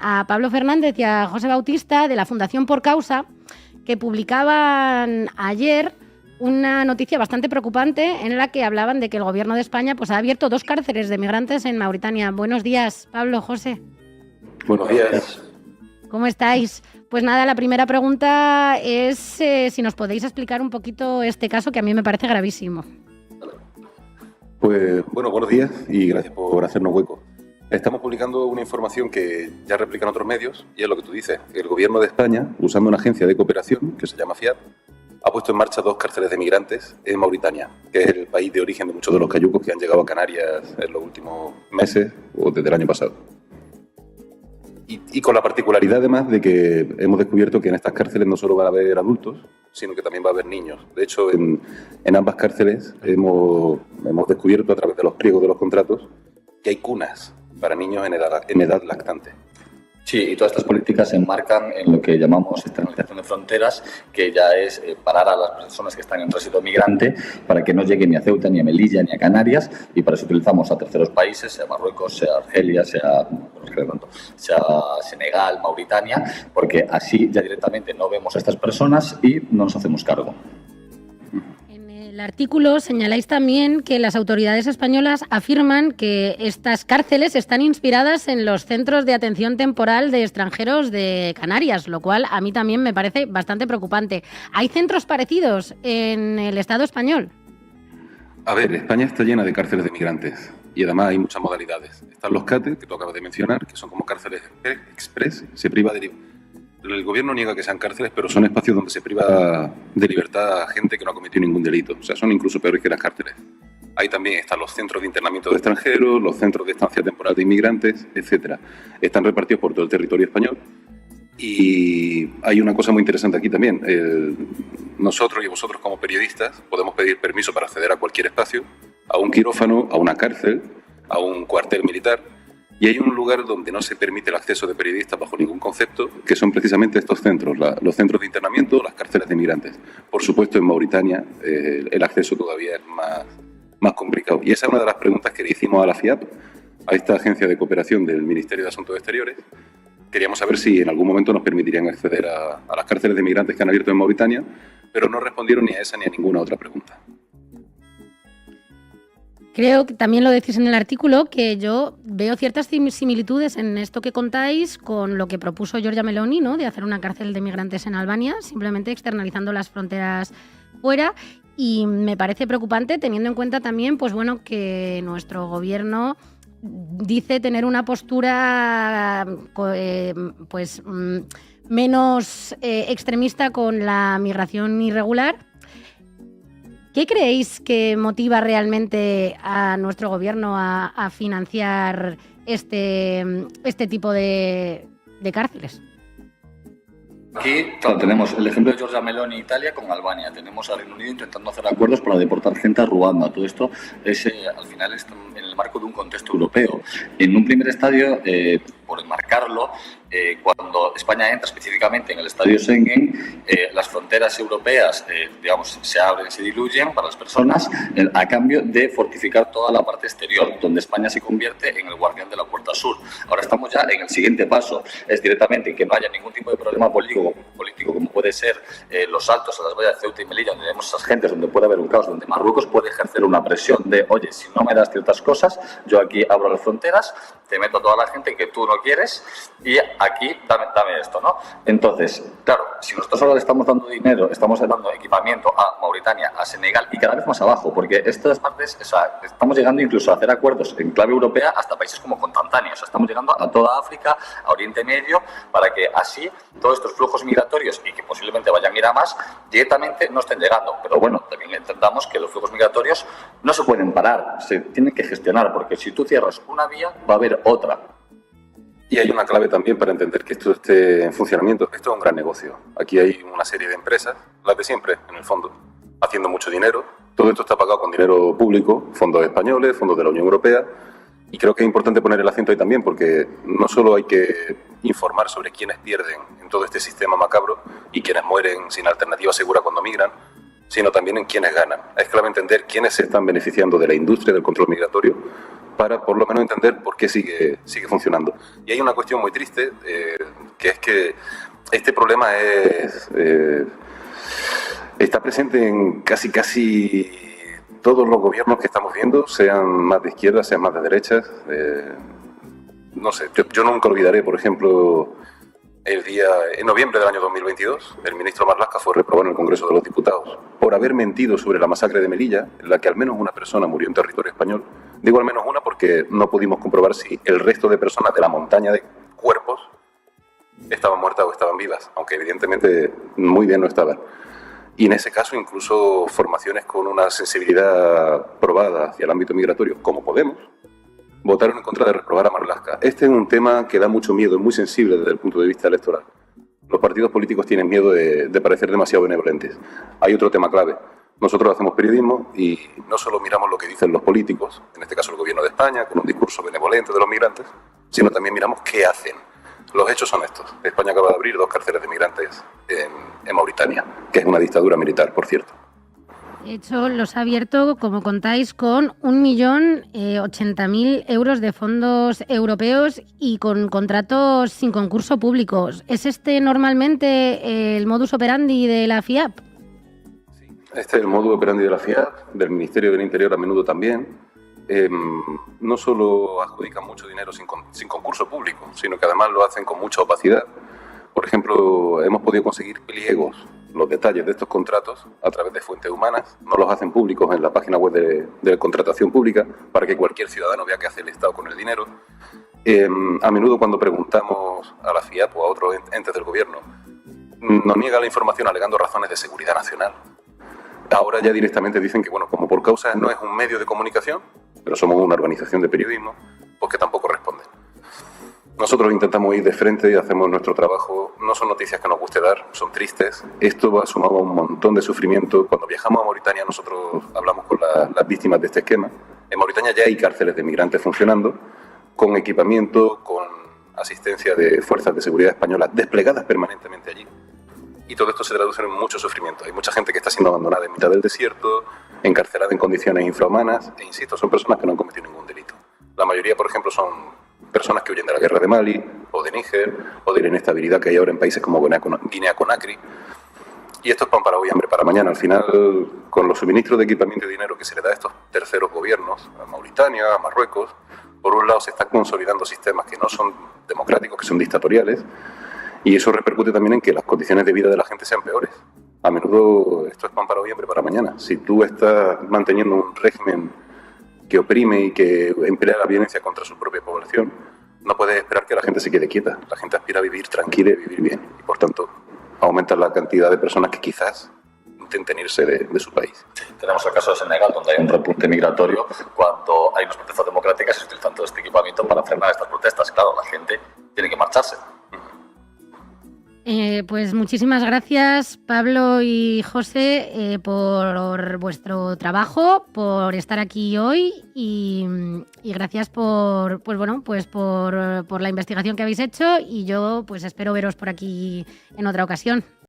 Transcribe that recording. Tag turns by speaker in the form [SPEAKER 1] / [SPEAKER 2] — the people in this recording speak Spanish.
[SPEAKER 1] a Pablo Fernández y a José Bautista de la Fundación Por Causa, que publicaban ayer una noticia bastante preocupante en la que hablaban de que el gobierno de España pues, ha abierto 2 cárceles de migrantes en Mauritania. Buenos días, Pablo, José.
[SPEAKER 2] Buenos días.
[SPEAKER 1] ¿Cómo estáis? Pues nada, la primera pregunta es si nos podéis explicar un poquito este caso que a mí me parece gravísimo.
[SPEAKER 2] Pues bueno, buenos días y gracias por hacernos hueco. Estamos publicando una información que ya replican otros medios y es lo que tú dices. El gobierno de España, usando una agencia de cooperación que se llama FIAP, ha puesto en marcha 2 cárceles de migrantes en Mauritania, que es el país de origen de muchos de los cayucos que han llegado a Canarias en los últimos meses o desde el año pasado. Y con la particularidad además de que hemos descubierto que en estas cárceles no solo va a haber adultos, sino que también va a haber niños. De hecho, en ambas cárceles hemos descubierto a través de los pliegos de los contratos que hay cunas para niños en edad lactante.
[SPEAKER 3] Sí, y todas estas políticas se enmarcan en lo que llamamos externalización de fronteras, que ya es parar a las personas que están en tránsito migrante para que no lleguen ni a Ceuta, ni a Melilla, ni a Canarias, y para eso utilizamos a terceros países, sea Marruecos, sea Argelia, sea Senegal, Mauritania, porque así ya directamente no vemos a estas personas y no nos hacemos cargo.
[SPEAKER 1] En el artículo señaláis también que las autoridades españolas afirman que estas cárceles están inspiradas en los centros de atención temporal de extranjeros de Canarias, lo cual a mí también me parece bastante preocupante. ¿Hay centros parecidos en el Estado español?
[SPEAKER 2] A ver, España está llena de cárceles de migrantes y además hay muchas modalidades. Están los CATE, que tú acabas de mencionar, que son como cárceles express, se priva de... El gobierno niega que sean cárceles, pero son espacios donde se priva de libertad a gente que no ha cometido ningún delito. O sea, son incluso peores que las cárceles. Ahí también están los centros de internamiento de extranjeros, los centros de estancia temporal de inmigrantes, etcétera. Están repartidos por todo el territorio español. Y hay una cosa muy interesante aquí también. Nosotros y vosotros como periodistas podemos pedir permiso para acceder a cualquier espacio, a un quirófano, a una cárcel, a un cuartel militar. Y hay un lugar donde no se permite el acceso de periodistas bajo ningún concepto, que son precisamente estos centros, los centros de internamiento, las cárceles de migrantes. Por supuesto, en Mauritania el acceso todavía es más complicado. Y esa es una de las preguntas que le hicimos a la FIAP, a esta agencia de cooperación del Ministerio de Asuntos Exteriores. Queríamos saber si en algún momento nos permitirían acceder a las cárceles de migrantes que han abierto en Mauritania, pero no respondieron ni a esa ni a ninguna otra pregunta.
[SPEAKER 1] Creo que también lo decís en el artículo, que yo veo ciertas similitudes en esto que contáis con lo que propuso Giorgia Meloni, ¿no?, de hacer una cárcel de migrantes en Albania, simplemente externalizando las fronteras fuera. Y me parece preocupante teniendo en cuenta también, pues bueno, que nuestro gobierno dice tener una postura menos extremista con la migración irregular. ¿Qué creéis que motiva realmente a nuestro gobierno a financiar este tipo de cárceles?
[SPEAKER 3] Aquí, claro, tenemos el ejemplo de Giorgia Meloni en Italia con Albania. Tenemos al Reino Unido intentando hacer acuerdos para deportar gente a Ruanda. Todo esto es, al final, está en el marco de un contexto europeo. En un primer estadio, por enmarcarlo, cuando España entra específicamente en el estadio Schengen, las fronteras europeas, se abren, se diluyen para las personas a cambio de fortificar toda la parte exterior, donde España se convierte en el guardián de la puerta sur. Ahora estamos ya en el siguiente paso, es directamente que no haya ningún tipo de problema político como puede ser los saltos a las vallas de Ceuta y Melilla, donde vemos esas gentes, donde puede haber un caos, donde Marruecos puede ejercer una presión de, oye, si no me das ciertas cosas, yo aquí abro las fronteras, te meto a toda la gente que tú no quieres y aquí dame esto, ¿no? Entonces, claro, si nosotros ahora le estamos dando dinero, estamos dando equipamiento a Mauritania, a Senegal y cada vez más abajo, porque estas partes, o sea, estamos llegando incluso a hacer acuerdos en clave europea hasta países como con Tanzania, o sea, estamos llegando a toda África, a Oriente Medio, para que así todos estos flujos migratorios y que posiblemente vayan a ir a más, directamente no estén llegando. Pero bueno, también entendamos que los flujos migratorios no se pueden parar, se tienen que gestionar, porque si tú cierras una vía, va a haber otra.
[SPEAKER 2] Y hay una clave también para entender que esto esté en funcionamiento. Esto es un gran negocio. Aquí hay una serie de empresas, las de siempre, en el fondo, haciendo mucho dinero. Todo esto está pagado con dinero público, fondos españoles, fondos de la Unión Europea. Y creo que es importante poner el acento ahí también, porque no solo hay que informar sobre quiénes pierden en todo este sistema macabro y quienes mueren sin alternativa segura cuando migran, sino también en quiénes ganan. Es clave entender quiénes se están beneficiando de la industria del control migratorio, para por lo menos entender por qué sigue funcionando. Y hay una cuestión muy triste, que es que este problema está presente en casi todos los gobiernos que estamos viendo, sean más de izquierda, sean más de derechas. No sé, yo nunca olvidaré, por ejemplo, en noviembre del año 2022, el ministro Marlaska fue reprobado en el Congreso de los Diputados por haber mentido sobre la masacre de Melilla, en la que al menos una persona murió en territorio español. Digo al menos una porque no pudimos comprobar si el resto de personas de la montaña de cuerpos estaban muertas o estaban vivas, aunque evidentemente muy bien no estaban. Y en ese caso incluso formaciones con una sensibilidad probada hacia el ámbito migratorio, como Podemos, votaron en contra de reprobar a Marlaska. Este es un tema que da mucho miedo, es muy sensible desde el punto de vista electoral. Los partidos políticos tienen miedo de parecer demasiado benevolentes. Hay otro tema clave. Nosotros hacemos periodismo y no solo miramos lo que dicen los políticos, en este caso el gobierno de España, con un discurso benevolente de los migrantes, sino también miramos qué hacen. Los hechos son estos. España acaba de abrir 2 cárceles de migrantes en Mauritania, que es una dictadura militar, por cierto.
[SPEAKER 1] De hecho, los ha abierto, como contáis, con 1.080.000 euros de fondos europeos y con contratos sin concurso público. ¿Es este normalmente el modus operandi de la FIAP?
[SPEAKER 2] Este es el modus operandi de la FIAP, del Ministerio del Interior a menudo también. No solo adjudican mucho dinero sin concurso público, sino que además lo hacen con mucha opacidad. Por ejemplo, hemos podido conseguir pliegos, los detalles de estos contratos, a través de fuentes humanas. No los hacen públicos en la página web de contratación pública para que cualquier ciudadano vea qué hace el Estado con el dinero. A menudo cuando preguntamos a la FIAP o a otros entes del gobierno, nos niega la información alegando razones de seguridad nacional. Ahora ya directamente dicen que, bueno, como por causa no es un medio de comunicación, pero somos una organización de periodismo, pues que tampoco responden. Nosotros intentamos ir de frente y hacemos nuestro trabajo. No son noticias que nos guste dar, son tristes. Esto va sumado a un montón de sufrimiento. Cuando viajamos a Mauritania nosotros hablamos con las víctimas de este esquema. En Mauritania ya hay cárceles de migrantes funcionando, con equipamiento, con asistencia de fuerzas de seguridad españolas desplegadas permanentemente allí. Y todo esto se traduce en mucho sufrimiento. Hay mucha gente que está siendo abandonada en mitad del desierto, encarcelada en condiciones infrahumanas, e insisto, son personas que no han cometido ningún delito. La mayoría, por ejemplo, son personas que huyen de la guerra de Mali, o de Níger, o de la inestabilidad que hay ahora en países como Guinea-Conakry. Y esto es pan para hoy, hambre para mañana. Al final, con los suministros de equipamiento y dinero que se le da a estos terceros gobiernos, a Mauritania, a Marruecos, por un lado se están consolidando sistemas que no son democráticos, que son dictatoriales, y eso repercute también en que las condiciones de vida de la gente sean peores. A menudo esto es pan para hoy, hambre para mañana. Si tú estás manteniendo un régimen que oprime y que emplea la violencia contra su propia población, no puedes esperar que la gente se quede quieta. La gente aspira a vivir tranquila y vivir bien. Y por tanto, aumenta la cantidad de personas que quizás intenten irse de su país.
[SPEAKER 3] Sí, tenemos el caso de Senegal, donde hay un repunte migratorio cuando hay unas protestas democráticas y se utilizan todo este equipamiento para frenar estas protestas. Claro, la gente tiene que marcharse.
[SPEAKER 1] Pues muchísimas gracias, Pablo y José, por vuestro trabajo, por estar aquí hoy y gracias por la investigación que habéis hecho, y yo pues espero veros por aquí en otra ocasión.